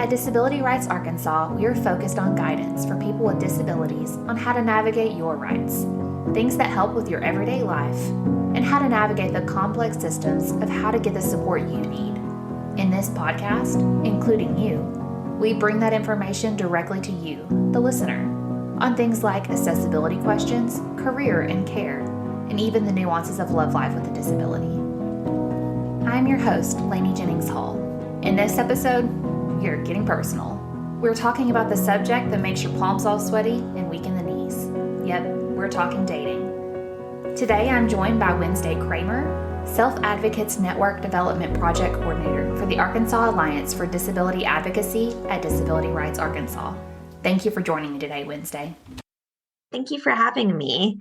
At Disability Rights Arkansas, we are focused on guidance for people with disabilities on how to navigate your rights, things that help with your everyday life, and how to navigate the complex systems of how to get the support you need. In this podcast, including you, we bring that information directly to you, the listener, on things like accessibility questions, career and care, and even the nuances of love life with a disability. I'm your host, Lainey Jennings Hall. In this episode, we're getting personal. We're talking about the subject that makes your palms all sweaty and weak in the knees. Yep, we're talking dating. Today, I'm joined by Wensday Kraemer, Self-Advocates Network Development Project Coordinator for the Arkansas Alliance for Disability Advocacy at Disability Rights Arkansas. Thank you for joining me today, Wensday. Thank you for having me.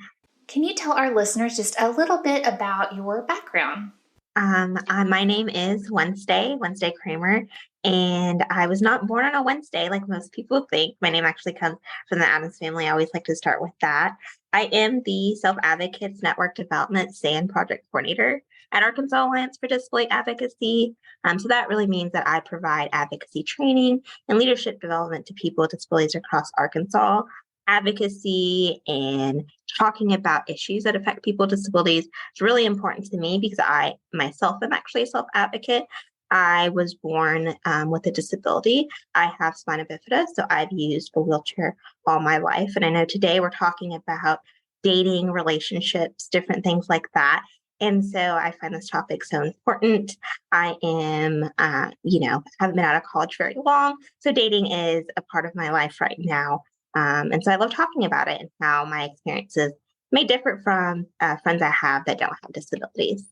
Can you tell our listeners just a little bit about your background? My name is Wensday Kraemer, and I was not born on a Wednesday like most people think. My name actually comes from the Adams family. I always like to start with that. I am the Self-Advocates Network Development SAN Project Coordinator at Arkansas Alliance for Disability Advocacy. So that really means that I provide advocacy training and leadership development to people with disabilities across Arkansas. Advocacy and talking about issues that affect people with disabilities is really important to me because I myself am actually a self-advocate. I was born with a disability. I have spina bifida, so I've used a wheelchair all my life. And I know today we're talking about dating, relationships, different things like that. And so I find this topic so important. I am, haven't been out of college very long. So dating is a part of my life right now. And so I love talking about it and how my experiences may differ from friends I have that don't have disabilities.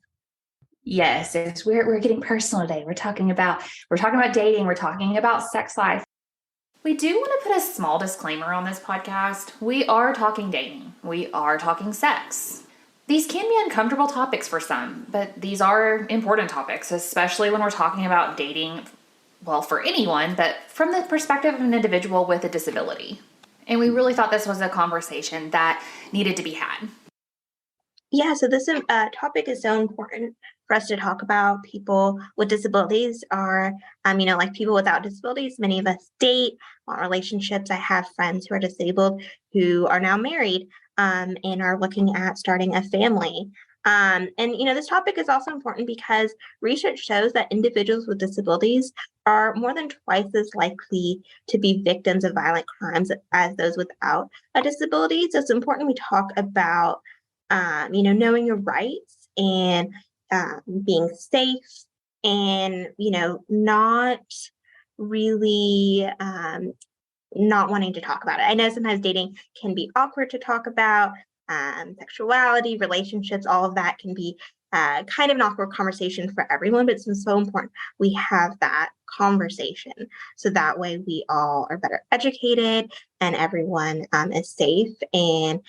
Yes, we're getting personal today. We're talking about dating. We're talking about sex life. We do want to put a small disclaimer on this podcast. We are talking dating. We are talking sex. These can be uncomfortable topics for some, but these are important topics, especially when we're talking about dating, well, for anyone, but from the perspective of an individual with a disability. And we really thought this was a conversation that needed to be had. Yeah, so this topic is so important for us to talk about. People with disabilities are, like people without disabilities. Many of us date, want relationships. I have friends who are disabled who are now married and are looking at starting a family. This topic is also important because research shows that individuals with disabilities are more than twice as likely to be victims of violent crimes as those without a disability. So it's important we talk about, knowing your rights and being safe and, not really not wanting to talk about it. I know sometimes dating can be awkward to talk about. Sexuality, relationships, all of that can be kind of an awkward conversation for everyone, but it's so important we have that conversation so that way we all are better educated and everyone is safe and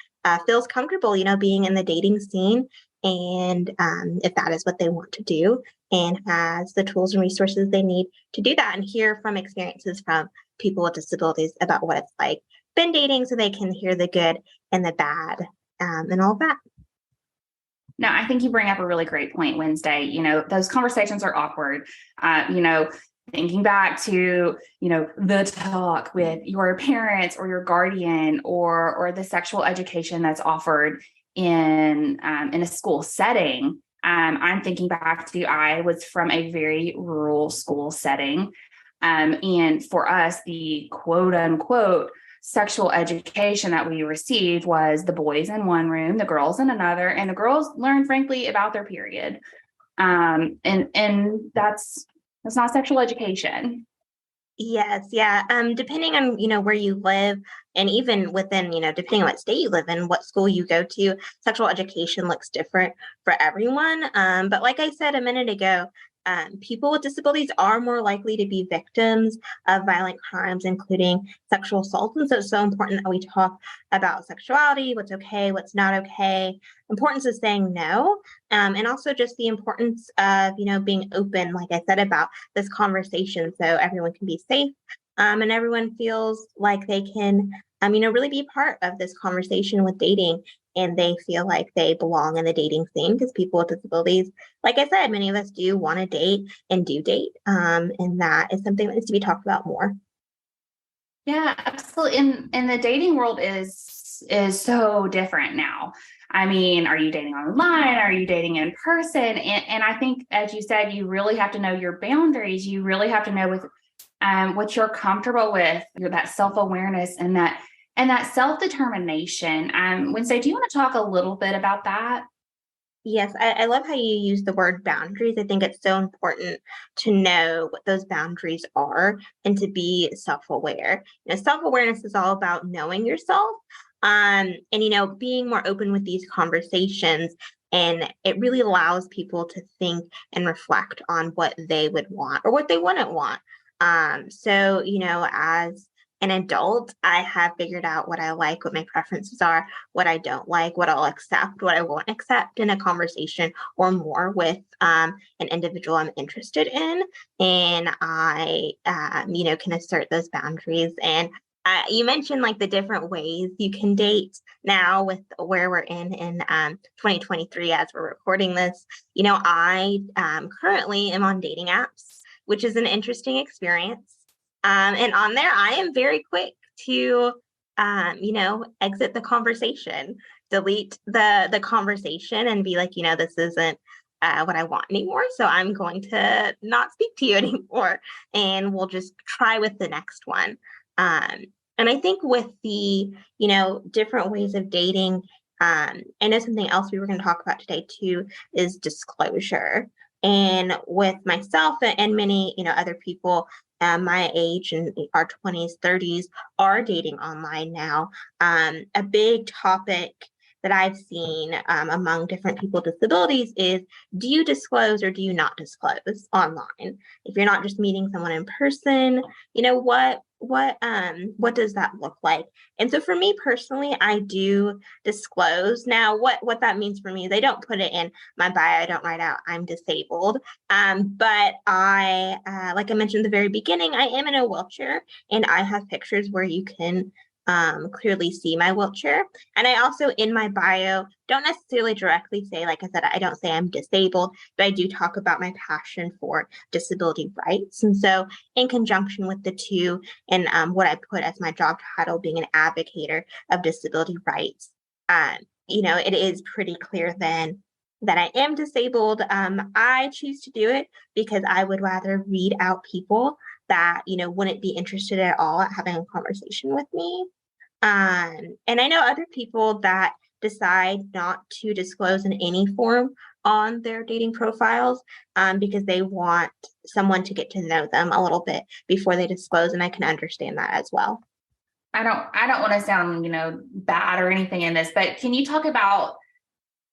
feels comfortable, being in the dating scene. And if that is what they want to do and has the tools and resources they need to do that and hear from experiences from people with disabilities about what it's like been dating so they can hear the good and the bad and all that. No, I think you bring up a really great point, Wensday. Those conversations are awkward. Thinking back to, the talk with your parents or your guardian or the sexual education that's offered in a school setting. I'm thinking back to, I was from a very rural school setting. And for us, the quote unquote sexual education that we received was the boys in one room, the girls in another, and the girls learned, frankly, about their period. And that's not sexual education. Yes, yeah. Depending on, where you live and even within, depending on what state you live in, what school you go to, sexual education looks different for everyone. But like I said a minute ago, people with disabilities are more likely to be victims of violent crimes, including sexual assault. And so it's so important that we talk about sexuality, what's okay, what's not okay, importance of saying no, and also just the importance of, being open, like I said, about this conversation so everyone can be safe and everyone feels like they can, really be part of this conversation with dating and they feel like they belong in the dating scene, because people with disabilities, like I said, many of us do want to date and do date. And that is something that needs to be talked about more. Yeah, absolutely. And the dating world is so different now. I mean, are you dating online? Are you dating in person? And I think, as you said, you really have to know your boundaries. You really have to know what you're comfortable with, that self-awareness and that self-determination. Wednesday, do you want to talk a little bit about that? Yes, I love how you use the word boundaries. I think it's so important to know what those boundaries are and to be self-aware. Self-awareness is all about knowing yourself, and being more open with these conversations. And it really allows people to think and reflect on what they would want or what they wouldn't want. So, as an adult, I have figured out what I like, what my preferences are, what I don't like, what I'll accept, what I won't accept in a conversation or more with an individual I'm interested in. And I can assert those boundaries. And you mentioned like the different ways you can date now with where we're in 2023 as we're recording this. I currently am on dating apps, which is an interesting experience. And on there, I am very quick to, exit the conversation, delete the conversation, and be like, this isn't what I want anymore. So I'm going to not speak to you anymore, and we'll just try with the next one. And I think with the, different ways of dating, I know something else we were going to talk about today too is disclosure. And with myself and many, other people my age and our 20s, 30s are dating online now. A big topic that I've seen among different people with disabilities is, do you disclose or do you not disclose online? If you're not just meeting someone in person, what does that look like? And so for me personally, I do disclose. Now, what that means for me is I don't put it in my bio. I don't write out I'm disabled. But like I mentioned at the very beginning, I am in a wheelchair, and I have pictures where you can clearly see my wheelchair. And I also, in my bio, don't necessarily directly say, like I said, I don't say I'm disabled, but I do talk about my passion for disability rights. And so, in conjunction with the two, and what I put as my job title, being an advocate of disability rights, it is pretty clear then that I am disabled. I choose to do it because I would rather weed out people that, wouldn't be interested at all at having a conversation with me. And I know other people that decide not to disclose in any form on their dating profiles because they want someone to get to know them a little bit before they disclose. And I can understand that as well. I don't want to sound, bad or anything in this, but can you talk about,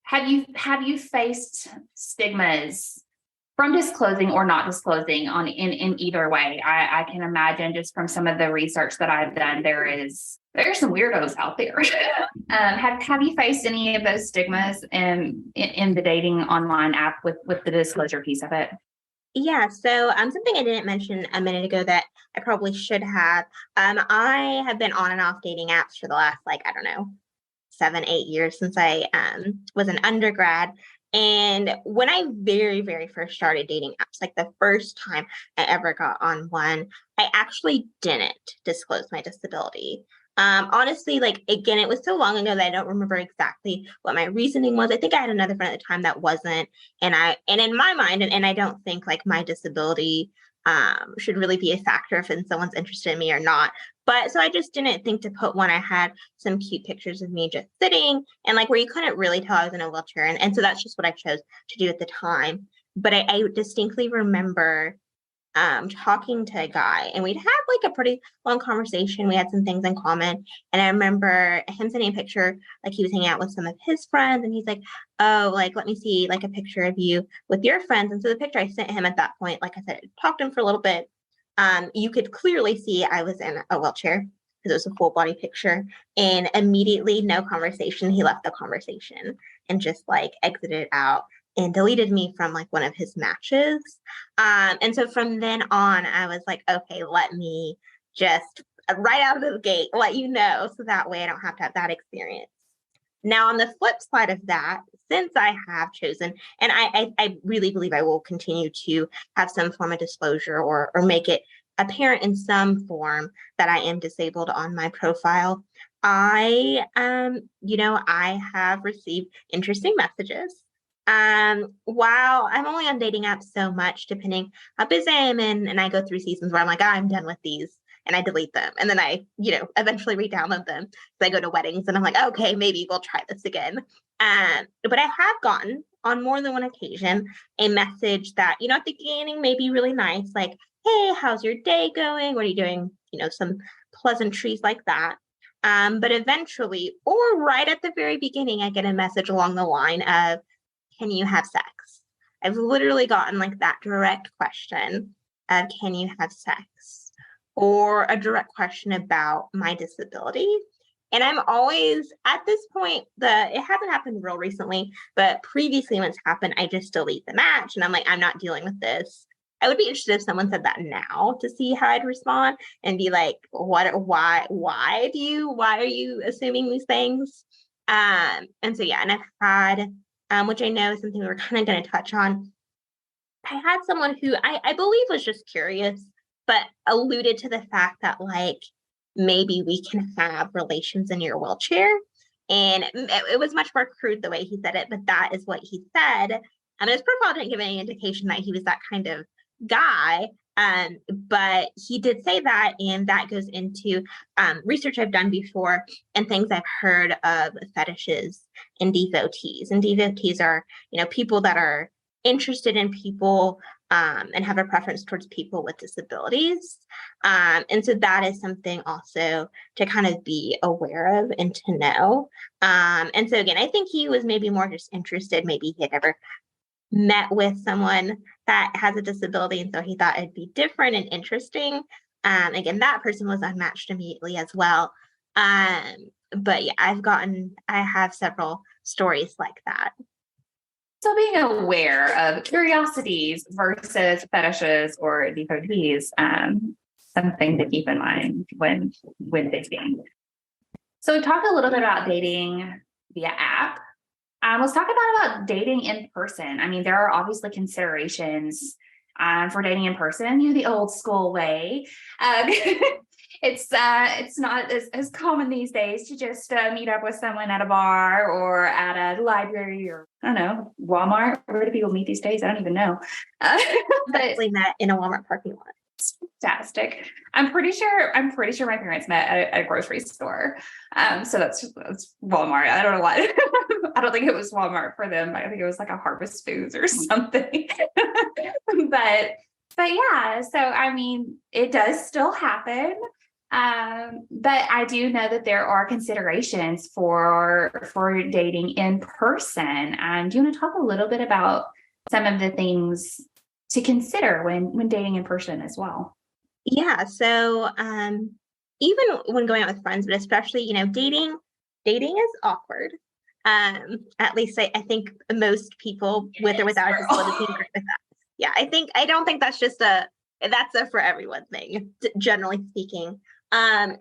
have you faced stigmas from disclosing or not disclosing in either way? I can imagine, just from some of the research that I've done, there's some weirdos out there. Have you faced any of those stigmas in the dating online app with the disclosure piece of it? Yeah, so something I didn't mention a minute ago that I probably should have. I have been on and off dating apps for the last, like, I don't know, 7, 8 years since I was an undergrad. And when I very, very first started dating apps, like the first time I ever got on one, I actually didn't disclose my disability. Honestly, like, again, it was so long ago that I don't remember exactly what my reasoning was. I think I had another friend at the time that wasn't, and in my mind, and I don't think like my disability should really be a factor if someone's interested in me or not. But so I just didn't think to put one. I had some cute pictures of me just sitting, and like where you couldn't really tell I was in a wheelchair. And so that's just what I chose to do at the time. But I distinctly remember talking to a guy, and we'd had like a pretty long conversation. We had some things in common. And I remember him sending a picture, like he was hanging out with some of his friends, and he's like, oh, like, let me see like a picture of you with your friends. And so the picture I sent him at that point, like I said, I talked to him for a little bit. You could clearly see I was in a wheelchair because it was a full body picture. And immediately, no conversation, he left the conversation and just like exited out and deleted me from like one of his matches. And so from then on, I was like, okay, let me just right out of the gate let you know, so that way I don't have to have that experience. Now, on the flip side of that, since I have chosen, and I really believe I will continue to have some form of disclosure or make it apparent in some form that I am disabled on my profile, I have received interesting messages. While I'm only on dating apps so much, depending how busy I am in, and I go through seasons where I'm like, I'm done with these and I delete them. And then I, eventually re-download them. So I go to weddings and I'm like, okay, maybe we'll try this again. But I have gotten on more than one occasion a message that, at the beginning may be really nice, like, hey, how's your day going? What are you doing? Some pleasantries like that. But eventually, or right at the very beginning, I get a message along the line of, can you have sex? I've literally gotten like that direct question of, can you have sex? Or a direct question about my disability. And I'm always at this point, it hasn't happened real recently, but previously when it's happened, I just delete the match and I'm like, I'm not dealing with this. I would be interested if someone said that now to see how I'd respond and be like, why are you assuming these things? And I've had, which I know is something we were kind of going to touch on. I had someone who I believe was just curious, but alluded to the fact that like, maybe we can have relations in your wheelchair. And it was much more crude the way he said it, but that is what he said. And his profile didn't give any indication that he was that kind of guy. But he did say that, and that goes into research I've done before and things I've heard of fetishes and devotees. And devotees are, people that are interested in people and have a preference towards people with disabilities. And so that is something also to kind of be aware of and to know. And so again, I think he was maybe more just interested. Maybe he had ever met with someone that has a disability, and so he thought it'd be different and interesting. Again, that person was unmatched immediately as well. But yeah, I have several stories like that. So being aware of curiosities versus fetishes or devotees, something to keep in mind when dating. So we talked a little bit about dating via app. Let's talk about dating in person. I mean, there are obviously considerations for dating in person, the old school way. It's not as common these days to just meet up with someone at a bar or at a library or, I don't know, Walmart. Where do people meet these days? I don't even know. But met in a Walmart parking lot. Fantastic. I'm pretty sure my parents met at a grocery store. So that's Walmart. I don't know why. I don't think it was Walmart for them. I think it was like a Harvest Foods or something. but yeah, so I mean, it does still happen. But I do know that there are considerations for dating in person. Do you want to talk a little bit about some of the things to consider when dating in person as well? Yeah. So even when going out with friends, but especially, dating is awkward. At least I think most people with or without a disability can agree with that. Yeah, I don't think that's a for everyone thing, generally speaking. I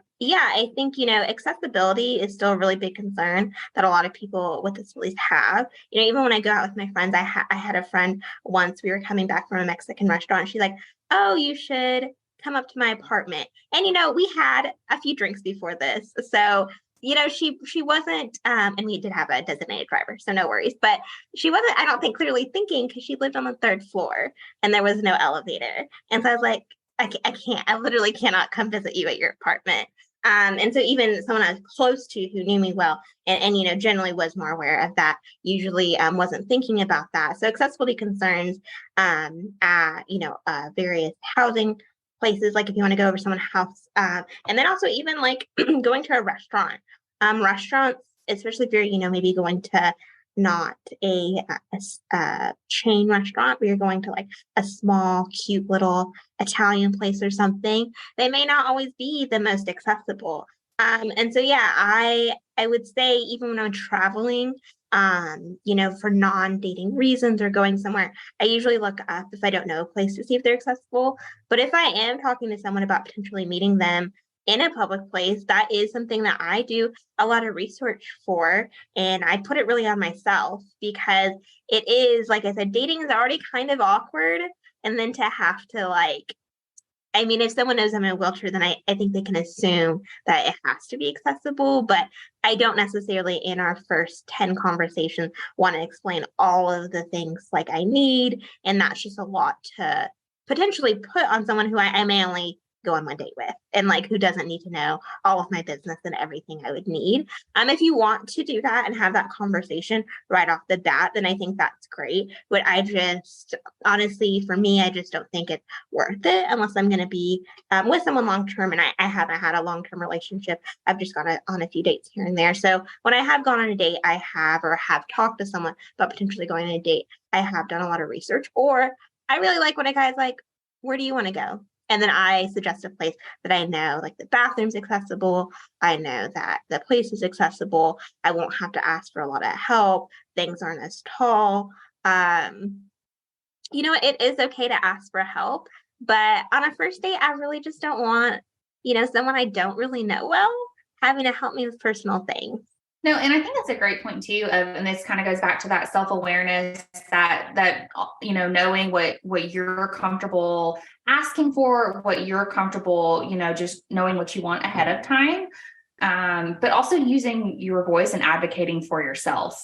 think, accessibility is still a really big concern that a lot of people with disabilities have. Even when I go out with my friends, I had a friend once, we were coming back from a Mexican restaurant. And she's like, oh, you should come up to my apartment. And, we had a few drinks before this. So, she wasn't, and we did have a designated driver, so no worries, but she wasn't, I don't think, clearly thinking because she lived on the third floor and there was no elevator. And so I was like, I literally cannot come visit you at your apartment. And so even someone I was close to who knew me well and generally was more aware of that, usually wasn't thinking about that. So accessibility concerns at, various housing places, like if you want to go over someone's house, and then also even like going to a restaurant. Restaurants, especially if you're, maybe going to not a chain restaurant, but you're going to like a small, cute little Italian place or something, they may not always be the most accessible. And so, yeah, I would say even when I'm traveling, for non-dating reasons or going somewhere, I usually look up if I don't know a place to see if they're accessible. But if I am talking to someone about potentially meeting them in a public place, that is something that I do a lot of research for. And I put it really on myself because it is, like I said, dating is already kind of awkward. And then to have to if someone knows I'm in a wheelchair, then I think they can assume that it has to be accessible. But I don't necessarily in our first 10 conversations want to explain all of the things like I need. And that's just a lot to potentially put on someone who I may only go on one date with and like who doesn't need to know all of my business and everything I would need. If you want to do that and have that conversation right off the bat, then I think that's great. But I just honestly, for me, I just don't think it's worth it unless I'm going to be with someone long term. And I haven't had a long term relationship. I've just gone on a few dates here and there. So when I have gone on a date, I have talked to someone about potentially going on a date. I have done a lot of research, or I really like when a guy's like, where do you want to go? And then I suggest a place that I know, like the bathroom's accessible. I know that the place is accessible. I won't have to ask for a lot of help. Things aren't as tall. It is okay to ask for help. But on a first date, I really just don't want, someone I don't really know well having to help me with personal things. No, and I think that's a great point too. And this kind of goes back to that self-awareness that knowing what you're comfortable asking for, what you're comfortable, just knowing what you want ahead of time. But also using your voice and advocating for yourself.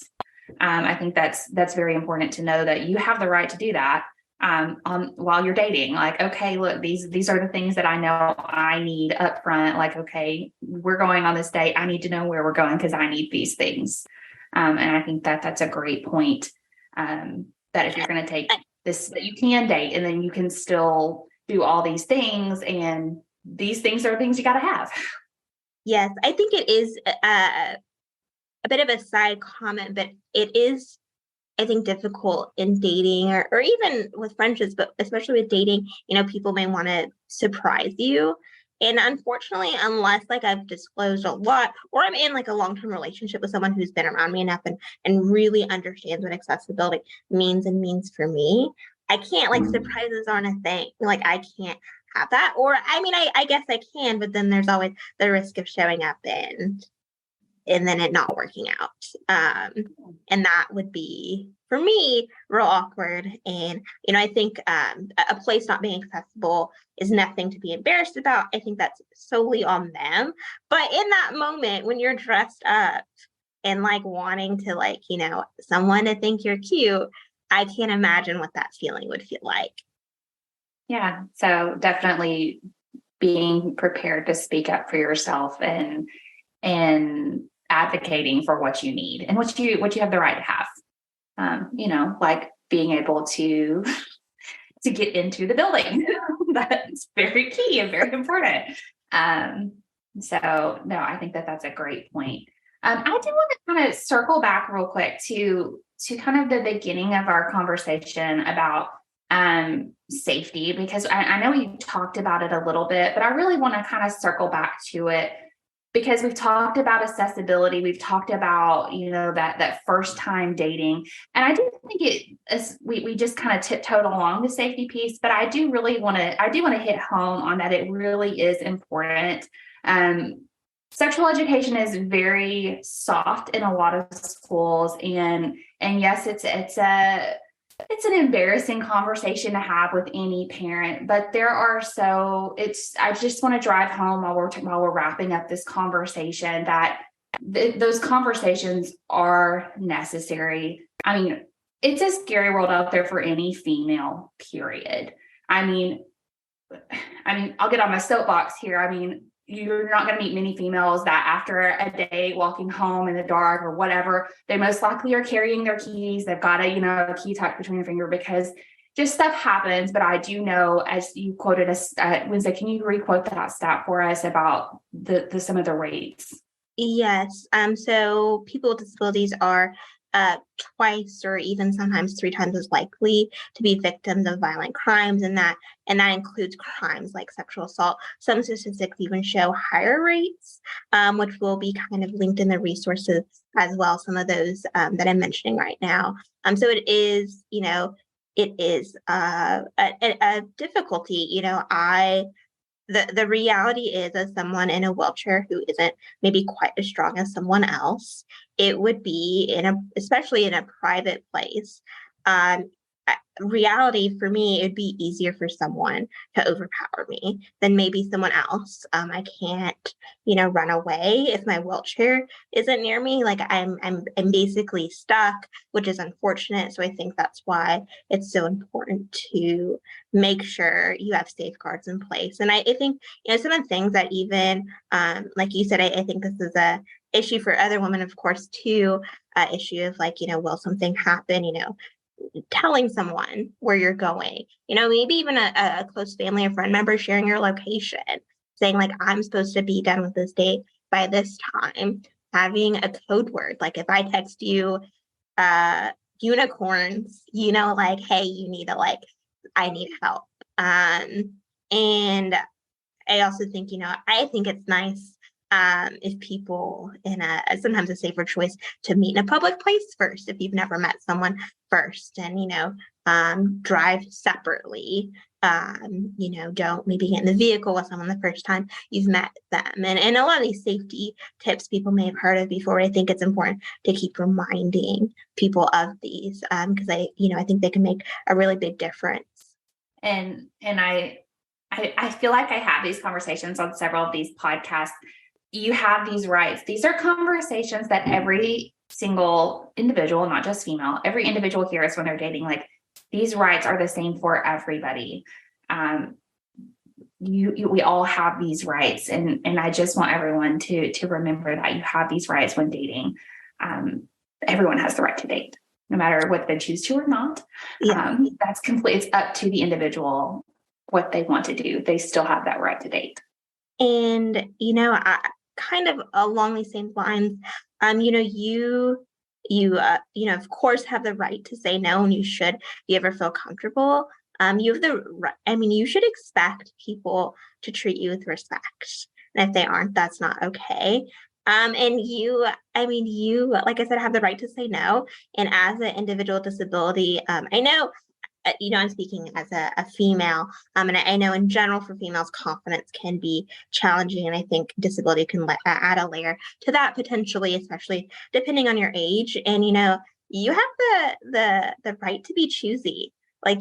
I think that's very important to know that you have the right to do that. While you're dating, like, okay, look, these are the things that I know I need up front. Like, okay, we're going on this date. I need to know where we're going because I need these things. And I think that's a great point. That if you're going to take this, that you can date and then you can still do all these things. And these things are things you got to have. Yes, I think it is a bit of a side comment, but it is, I think, difficult in dating or even with friendships, but especially with dating, people may want to surprise you. And unfortunately, unless like I've disclosed a lot or I'm in like a long-term relationship with someone who's been around me enough and really understands what accessibility means for me, I can't, like, surprises aren't a thing. Like I can't have that. Or I guess I can, but then there's always the risk of showing up and then it not working out. And that would be, for me, real awkward. And, I think a place not being accessible is nothing to be embarrassed about. I think that's solely on them. But in that moment, when you're dressed up and like wanting to someone to think you're cute, I can't imagine what that feeling would feel like. Yeah. So definitely being prepared to speak up for yourself and advocating for what you need and what you have the right to have. Like being able to get into the building. That's very key and very important. So no, I think that's a great point. I do want to kind of circle back real quick to kind of the beginning of our conversation about safety, because I know we talked about it a little bit, but I really want to kind of circle back to it because we've talked about accessibility. We've talked about, that first time dating. And I do think we just kind of tiptoed along the safety piece, but I do want to hit home on that. It really is important. Sexual education is very soft in a lot of schools. And yes, it's an embarrassing conversation to have with any parent, but I just want to drive home while we're wrapping up this conversation that those conversations are necessary. I mean, it's a scary world out there for any female, period. I mean, I'll get on my soapbox here. I mean, you're not going to meet many females that after a day walking home in the dark or whatever, they most likely are carrying their keys. They've got a key tucked between their finger because just stuff happens. But I do know, as you quoted us, Wensday, can you re-quote that stat for us about some of the rates? Yes. So people with disabilities are twice or even sometimes 3 times as likely to be victims of violent crimes, and that includes crimes like sexual assault. Some statistics even show higher rates, which will be kind of linked in the resources as well. Some of those that I'm mentioning right now. So it is, a difficulty. the reality is, as someone in a wheelchair who isn't maybe quite as strong as someone else, it would be especially in a private place. Um, Reality for me, it'd be easier for someone to overpower me than maybe someone else. I can't, run away if my wheelchair isn't near me. Like I'm basically stuck, which is unfortunate. So I think that's why it's so important to make sure you have safeguards in place. And I think, some of the things that even, like you said, I think this is a issue for other women, of course, too, issue of like, will something happen, telling someone where you're going, maybe even a close family or friend member sharing your location, saying like, I'm supposed to be done with this date by this time, having a code word. Like if I text you unicorns, like, hey, you need to I need help. And I also think, I think it's nice if people sometimes a safer choice to meet in a public place first, if you've never met someone first, and, drive separately. Don't maybe get in the vehicle with someone the first time you've met them. And a lot of these safety tips people may have heard of before. I think it's important to keep reminding people of these because I think they can make a really big difference. And I feel like I have these conversations on several of these podcasts. You have these rights. These are conversations that every single individual, not just female, every individual hears when they're dating. Like these rights are the same for everybody. We all have these rights, and I just want everyone to remember that you have these rights when dating. Everyone has the right to date, no matter what they choose to or not. Yeah. That's complete. It's up to the individual what they want to do. They still have that right to date. And, I kind of along these same lines, you of course have the right to say no, and you should, if you ever feel comfortable. You have the right, you should expect people to treat you with respect. And if they aren't, that's not okay. And you, like I said, have the right to say no. And as an individual with disability, I know, I'm speaking as a female, and I know in general for females, confidence can be challenging, and I think disability can add a layer to that potentially, especially depending on your age. And you have the right to be choosy. Like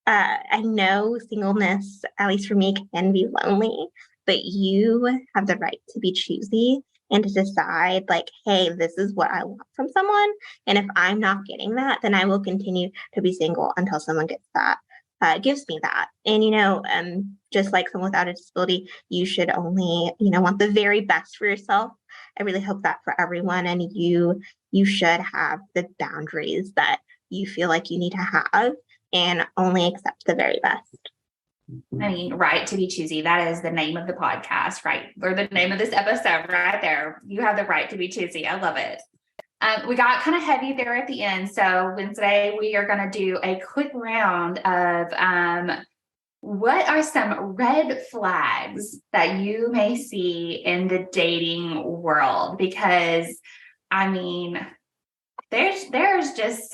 I know singleness, at least for me, can be lonely, but you have the right to be choosy and to decide like, hey, this is what I want from someone. And if I'm not getting that, then I will continue to be single until someone gets that, gives me that. And, just like someone without a disability, you should only, want the very best for yourself. I really hope that for everyone. And you should have the boundaries that you feel like you need to have and only accept the very best. Right to be choosy. That is the name of the podcast, right? Or the name of this episode right there. You have the right to be choosy. I love it. We got kind of heavy there at the end. So Wednesday, we are going to do a quick round of what are some red flags that you may see in the dating world? Because there's just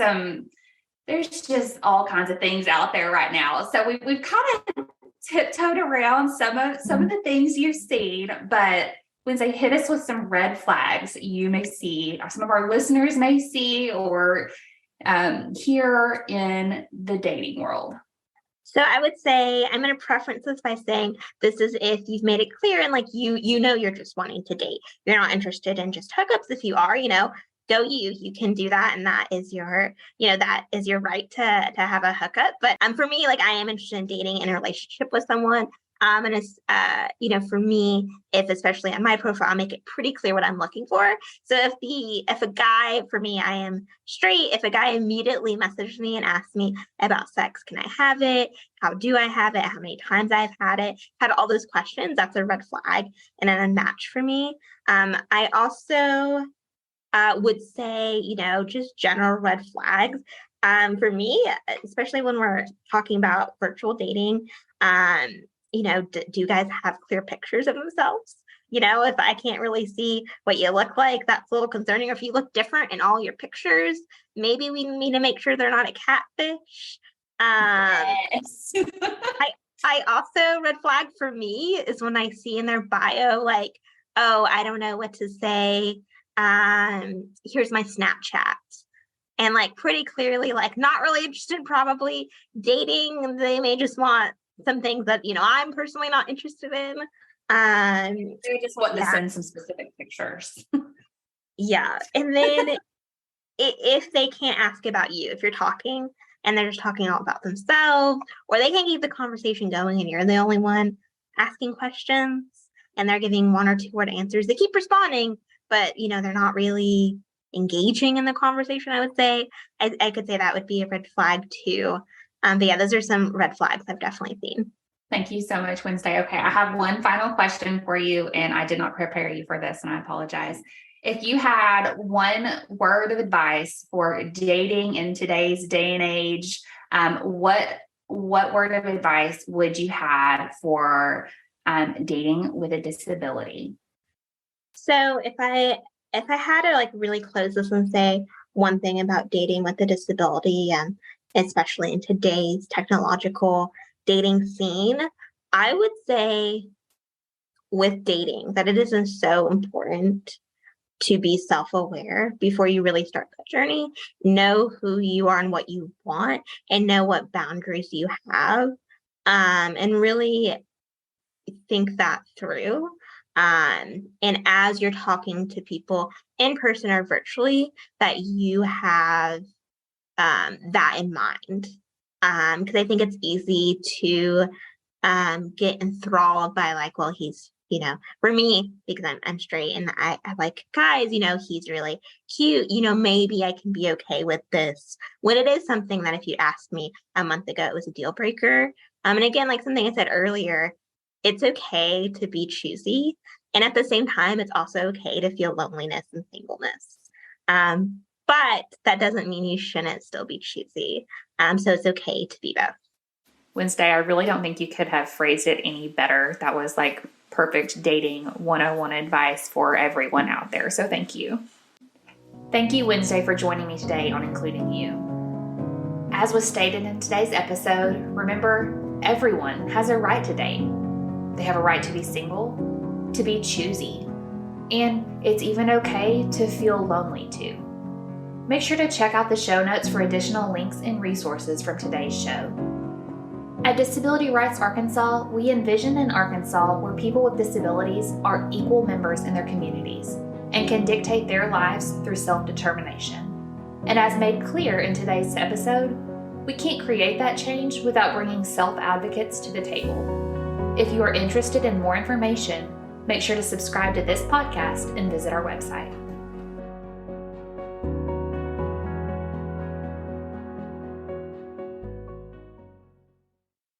all kinds of things out there right now. So we've kind of tiptoed around some of the things you've seen, but Wednesday, hit us with some red flags you may see, or some of our listeners may see, or here in the dating world. So I would say I'm going to preference this by saying this is if you've made it clear and like you're just wanting to date. You're not interested in just hookups. If you are, go you can do that, and that is your right to have a hookup. But if me, like I am interested in dating in a relationship with someone. And it's for me, if especially on my profile, I'll make it pretty clear what I'm looking for. So if a guy, for me, I am straight. If a guy immediately messaged me and asked me about sex, can I have it? How do I have it? How many times I've had it? Had all those questions, that's a red flag and an unmatch for me. I also would say, just general red flags. For me, especially when we're talking about virtual dating, do you guys have clear pictures of themselves? If I can't really see what you look like, that's a little concerning. Or if you look different in all your pictures, maybe we need to make sure they're not a catfish. Yes. I also, red flag for me is when I see in their bio, like, oh, I don't know what to say. Here's my Snapchat. And like pretty clearly, like not really interested, probably dating. They may just want some things that, I'm personally not interested in. They just want to Yeah. send some specific pictures. Yeah. And then if they can't ask about you, if you're talking and they're just talking all about themselves, or they can't keep the conversation going and you're the only one asking questions and they're giving 1 or 2 word answers, they keep responding, but they're not really engaging in the conversation, I would say. I could say that would be a red flag too. But yeah, those are some red flags I've definitely seen. Thank you so much, Wednesday. Okay, I have one final question for you, and I did not prepare you for this, and I apologize. If you had one word of advice for dating in today's day and age, what word of advice would you have for dating with a disability? So if I had to like really close this and say one thing about dating with a disability, especially in today's technological dating scene, I would say with dating that it isn't so important to be self-aware before you really start the journey. Know who you are and what you want, and know what boundaries you have, and really think that through. And as you're talking to people in person or virtually, that you have that in mind. Because I think it's easy to get enthralled by like, well, he's, for me, because I'm straight and I like guys, he's really cute, maybe I can be okay with this. When it is something that if you asked me a month ago, it was a deal breaker. And again, like something I said earlier, it's okay to be choosy. And at the same time, it's also okay to feel loneliness and singleness. But that doesn't mean you shouldn't still be choosy. So it's okay to be both. Wednesday, I really don't think you could have phrased it any better. That was like perfect dating 101 advice for everyone out there. So thank you. Thank you, Wednesday, for joining me today on Including You. As was stated in today's episode, remember, everyone has a right to date. They have a right to be single, to be choosy, and it's even okay to feel lonely too. Make sure to check out the show notes for additional links and resources from today's show. At Disability Rights Arkansas, we envision an Arkansas where people with disabilities are equal members in their communities and can dictate their lives through self-determination. And as made clear in today's episode, we can't create that change without bringing self-advocates to the table. If you are interested in more information, make sure to subscribe to this podcast and visit our website.